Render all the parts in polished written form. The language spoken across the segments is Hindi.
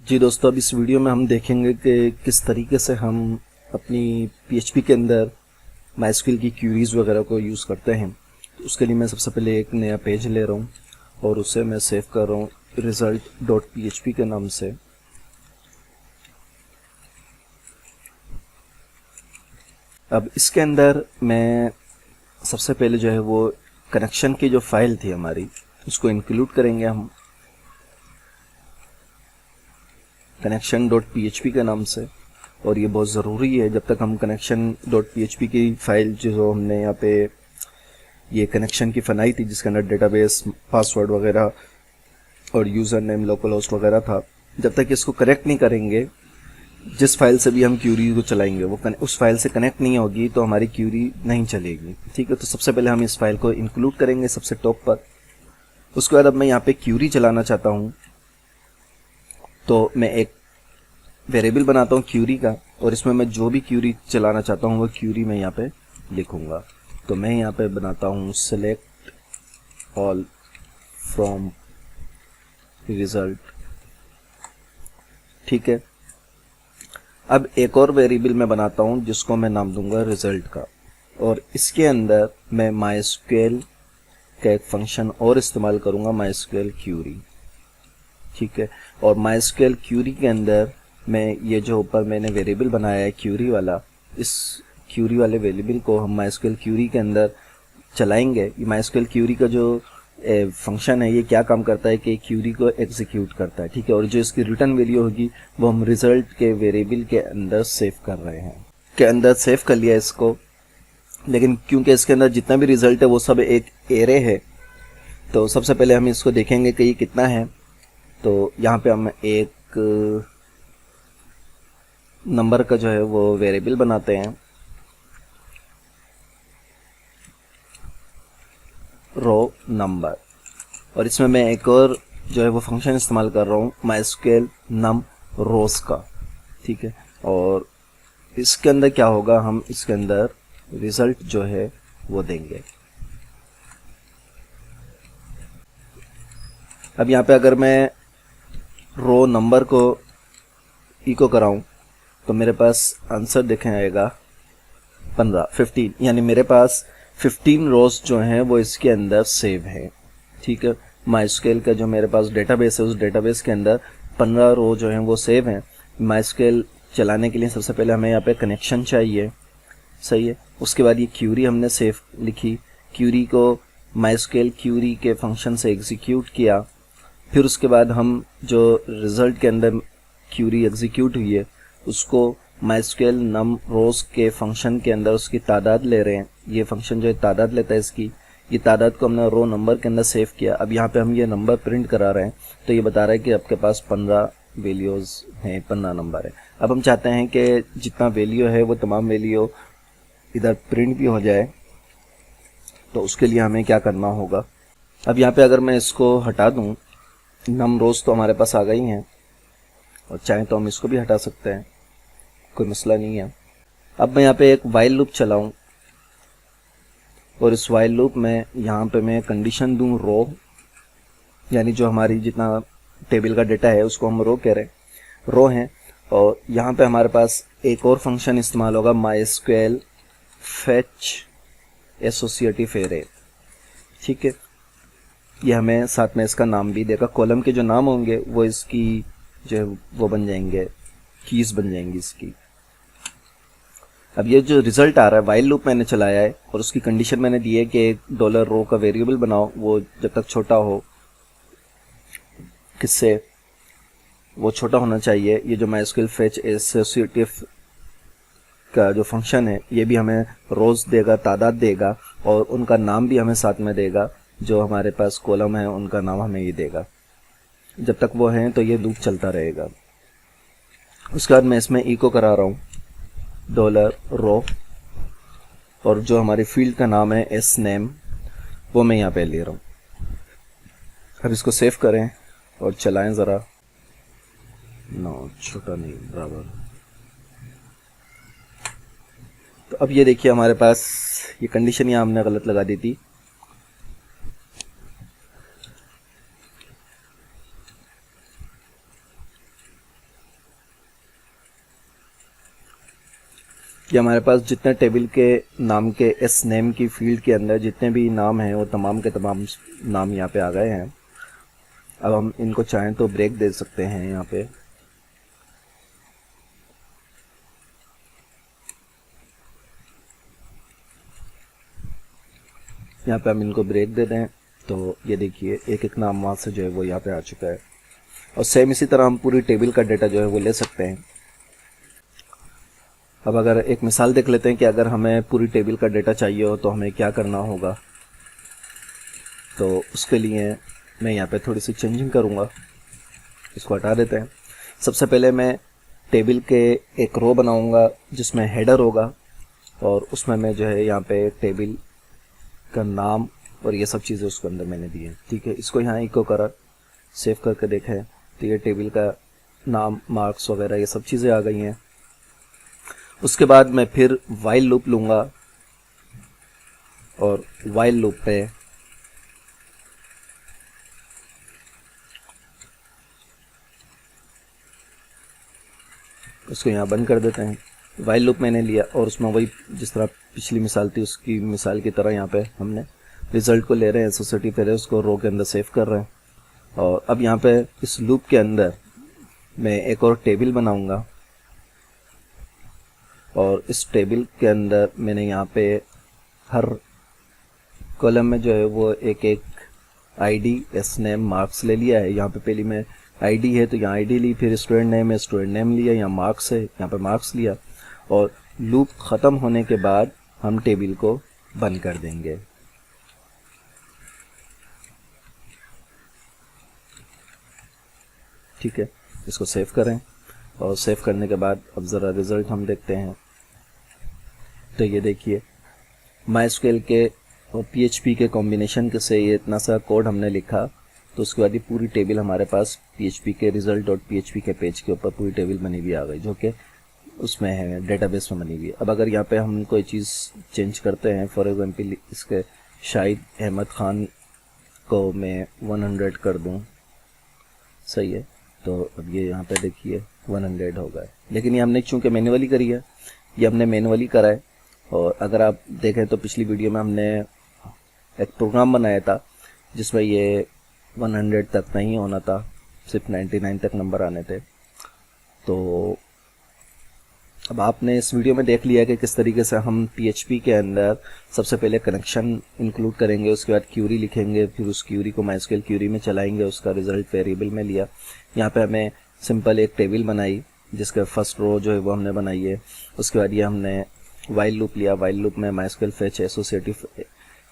जी दोस्तों, अब इस वीडियो में हम देखेंगे कि किस तरीके से हम अपनी PHP के अंदर माइस्क्ल की क्यूरीज वगैरह को यूज़ करते हैं। तो उसके लिए मैं सबसे पहले एक नया पेज ले रहा हूँ और उसे मैं सेव कर रहा हूँ result.php के नाम से। अब इसके अंदर मैं सबसे पहले जो है वो कनेक्शन की जो फाइल थी हमारी उसको इंक्लूड करेंगे हम connection.php के नाम से। और ये बहुत ज़रूरी है, जब तक हम connection.php की फाइल जो हमने यहाँ पे ये कनेक्शन की बनाई थी जिसके अंदर डेटाबेस, पासवर्ड वगैरह और यूज़र नेम, लोकल होस्ट वगैरह था, जब तक इसको कनेक्ट नहीं करेंगे, जिस फाइल से भी हम क्यूरी को चलाएंगे वो उस फाइल से कनेक्ट नहीं होगी तो हमारी क्यूरी नहीं चलेगी। ठीक है, तो सबसे पहले हम इस फाइल को इंक्लूड करेंगे सबसे टॉप पर। उसके बाद अब मैं यहाँ पे क्यूरी चलाना चाहता हूँ तो मैं एक वेरिएबल बनाता हूँ क्यूरी का, और इसमें मैं जो भी क्यूरी चलाना चाहता हूँ वो क्यूरी मैं यहाँ पे लिखूँगा। तो मैं यहाँ पे बनाता हूँ सेलेक्ट ऑल फ्रॉम रिजल्ट। ठीक है, अब एक और वेरिएबल मैं बनाता हूँ जिसको मैं नाम दूंगा रिजल्ट का, और इसके अंदर मैं माइस्क्ल का एक फंक्शन और इस्तेमाल करूँगा, माइस्क्ल क्यूरी। ठीक है, और माइस्क्ल क्यूरी के अंदर मैं ये जो ऊपर मैंने वेरिएबल बनाया है क्यूरी वाला, इस क्यूरी वाले वेरिएबल को हम माइस्क्ल क्यूरी के अंदर चलाएंगे। ये माइस्क्ल क्यूरी का जो फंक्शन है ये क्या काम करता है कि क्यूरी को एग्जीक्यूट करता है। ठीक है, और जो इसकी रिटर्न वैल्यू होगी वो हम रिजल्ट के वेरिएबल के अंदर सेव कर रहे हैं, के अंदर सेव कर लिया इसको। लेकिन क्योंकि इसके अंदर जितना भी रिजल्ट है वो सब एक एरे है, तो सबसे पहले हम इसको देखेंगे कि ये कितना है। तो यहाँ पे हम एक नंबर का जो है वो वेरिएबल बनाते हैं, रो नंबर, और इसमें मैं एक और जो है वो फंक्शन इस्तेमाल कर रहा हूँ माइस्क्ल नम रोज का। ठीक है, और इसके अंदर क्या होगा, हम इसके अंदर रिजल्ट जो है वो देंगे। अब यहाँ पे अगर मैं रो नंबर को इको कराऊं तो मेरे पास आंसर देखें आएगा 15, यानी मेरे पास 15 रोज जो हैं वो इसके अंदर सेव है। ठीक है, माइस्क्ल का जो मेरे पास डेटाबेस है उस डेटाबेस के अंदर 15 रो जो हैं वो सेव हैं। माइस्क्ल चलाने के लिए सबसे पहले हमें यहाँ पे कनेक्शन चाहिए, सही है। उसके बाद ये क्यूरी हमने सेव लिखी, क्यूरी को माइस्क्ल क्यूरी के फंक्शन से एग्जीक्यूट किया। फिर उसके बाद हम जो रिजल्ट के अंदर क्यूरी एग्जीक्यूट हुई है उसको माइस्क्ल नम रोज के फंक्शन के अंदर उसकी तादाद ले रहे हैं। ये फंक्शन जो है तादाद लेता है इसकी, ये तादाद को हमने रो नंबर के अंदर सेव किया। अब यहाँ पे हम ये नंबर प्रिंट करा रहे हैं, तो ये बता रहा है कि आपके पास 15 वैल्यूज हैं, 15 नंबर है। अब हम चाहते हैं कि जितना वैल्यू है वो तमाम वैल्यू इधर प्रिंट भी हो जाए, तो उसके लिए हमें क्या करना होगा। अब यहाँ पे अगर मैं इसको हटा दूँ, नम रोज तो हमारे पास आ गई हैं, और चाहे तो हम इसको भी हटा सकते हैं, कोई मसला नहीं है। अब मैं यहाँ पे एक वाइल लूप चलाऊं, और इस वाइल लूप में यहाँ पे मैं कंडीशन दूं रो, यानी जो हमारी जितना टेबल का डेटा है उसको हम रो कह रहे हैं, रो हैं। और यहाँ पे हमारे पास एक और फंक्शन इस्तेमाल होगा माइस्क्ल फेच एसोसिएटिव एरे। ठीक है, ये हमें साथ में इसका नाम भी देगा, कॉलम के जो नाम होंगे वो इसकी जो है वो बन जाएंगे, कीज बन जाएंगी इसकी। अब ये जो रिजल्ट आ रहा है वाइल लूप मैंने चलाया है और उसकी कंडीशन मैंने दी है कि एक $रो का वेरिएबल बनाओ, वो जब तक छोटा हो, किससे वो छोटा होना चाहिए। ये जो माइस्क्ल फेच एसोसिएटिव का जो फंक्शन है ये भी हमें रोज देगा, तादाद देगा, और उनका नाम भी हमें साथ में देगा। जो हमारे पास कॉलम है उनका नाम हमें ये देगा। जब तक वो हैं तो ये लूप चलता रहेगा। उसके बाद मैं इसमें इको करा रहा हूँ $रो, और जो हमारी फील्ड का नाम है एस नेम वो मैं यहाँ पे ले रहा हूँ। अब इसको सेव करें और चलाएं ज़रा। नो, छोटा नहीं, बराबर। तो अब ये देखिए हमारे पास ये कंडीशन यहाँ हमने गलत लगा दी थी। ये हमारे पास जितने टेबल के नाम के इस नेम की फील्ड के अंदर जितने भी नाम हैं वो तमाम के तमाम नाम यहाँ पे आ गए हैं। अब हम इनको चाहें तो ब्रेक दे सकते हैं यहाँ पे। यहाँ पे हम इनको ब्रेक दे दें तो ये देखिए एक एक नाम वहाँ से जो है वो यहाँ पे आ चुका है। और सेम इसी तरह हम पूरी टेबल का डेटा जो है वो ले सकते हैं। अब अगर एक मिसाल देख लेते हैं कि अगर हमें पूरी टेबल का डेटा चाहिए हो तो हमें क्या करना होगा। तो उसके लिए मैं यहाँ पे थोड़ी सी चेंजिंग करूँगा, इसको हटा देते हैं। सबसे पहले मैं टेबल के एक रो बनाऊँगा जिसमें हेडर होगा और उसमें मैं जो है यहाँ पे टेबल का नाम और ये सब चीज़ें उसके अंदर मैंने दी हैं। ठीक है, इसको यहाँ इको करा सेव करके देखें तो ये टेबल का नाम, मार्क्स वगैरह ये सब चीज़ें आ गई हैं। उसके बाद मैं फिर वाइल लूप लूँगा और वाइल लूप पे उसको यहाँ बंद कर देते हैं। वाइल लूप मैंने लिया और उसमें वही जिस तरह पिछली मिसाल थी उसकी मिसाल की तरह यहाँ पे हमने रिज़ल्ट को ले रहे हैं, एसोसिएटिव ले रहे हैं, उसको रो के अंदर सेव कर रहे हैं। और अब यहाँ पे इस लूप के अंदर मैं एक और टेबल बनाऊँगा और इस टेबल के अंदर मैंने यहाँ पे हर कॉलम में जो है वो एक एक आईडी, एस नेम, मार्क्स ले लिया है। यहाँ पे पहली में आईडी है तो यहाँ आईडी ली, फिर स्टूडेंट नेम है, स्टूडेंट नेम लिया, यहाँ मार्क्स है, यहाँ पे मार्क्स लिया। और लूप ख़त्म होने के बाद हम टेबल को बंद कर देंगे। ठीक है, इसको सेव करें और सेव करने के बाद अब ज़रा रिज़ल्ट हम देखते हैं। तो ये देखिए MySQL के और PHP के कॉम्बिनेशन के से ये इतना सा कोड हमने लिखा तो उसके बाद ये पूरी टेबल हमारे पास PHP के result.php के पेज के ऊपर पूरी टेबल बनी हुई आ गई, जो कि उसमें है, डेटाबेस में बनी हुई है। अब अगर यहाँ पे हम कोई चीज़ चेंज करते हैं, फॉर एग्जांपल इसके शाहिद अहमद ख़ान को मैं 100 कर दूँ, सही है, तो अब ये यहाँ पे देखिए 100 हो गए। लेकिन ये हमने चूँकि मैन्युअली करी है, ये हमने मैन्युअली करा है। और अगर आप देखें तो पिछली वीडियो में हमने एक प्रोग्राम बनाया था जिसमें ये 100 तक नहीं होना था, सिर्फ 99 तक नंबर आने थे। तो अब आपने इस वीडियो में देख लिया कि किस तरीके से हम PHP के अंदर सबसे पहले कनेक्शन इंक्लूड करेंगे, उसके बाद क्यूरी लिखेंगे, फिर उस क्यूरी को MySQL क्यूरी में चलाएंगे, उसका रिजल्ट वेरिएबल में लिया। यहाँ पे हमें सिंपल एक टेबल बनाई जिसका फर्स्ट रो जो है वो हमने बनाई है। उसके बाद ये हमने वाइल लूप लिया, वाइल लूप में MySQL फेच एसोसिएटिव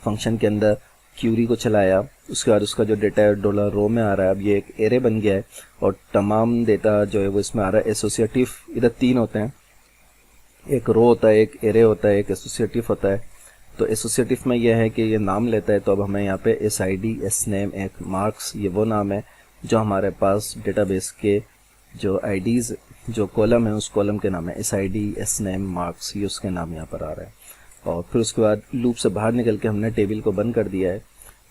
फंक्शन के अंदर क्यूरी को चलाया। उसके बाद उसका जो डेटा है $रो में आ रहा है। अब ये एक एरे बन गया है और तमाम डेटा जो है वो इसमें आ रहा है। एसोसिएटिव इधर 3 होते हैं, एक रो होता है, एक एरे होता है, एक एसोसिएटिव होता है। तो एसोसिएटिव में यह है कि ये नाम लेता है, तो अब हमें यहाँ पे SID, SNAME, एक मार्क्स, ये वो नाम है जो हमारे पास डेटाबेस के जो IDs जो कॉलम है उस कॉलम के नाम है। SID, SNAME, मार्क्स, ये उसके नाम यहाँ पर आ रहा है। और फिर उसके बाद लूप से बाहर निकल के हमने टेबल को बंद कर दिया है,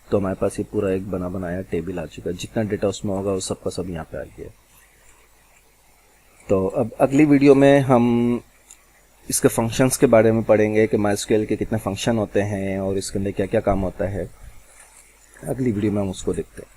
तो हमारे पास ये पूरा एक बना बनाया टेबल आ चुका है। जितना डेटा उसमें होगा वो सबका सब यहाँ पे आ गया। तो अब अगली वीडियो में हम इसके फंक्शंस के बारे में पढ़ेंगे कि MySQL के कितने फंक्शन होते हैं और इसके अंदर क्या क्या काम होता है। अगली वीडियो में हम उसको देखते हैं।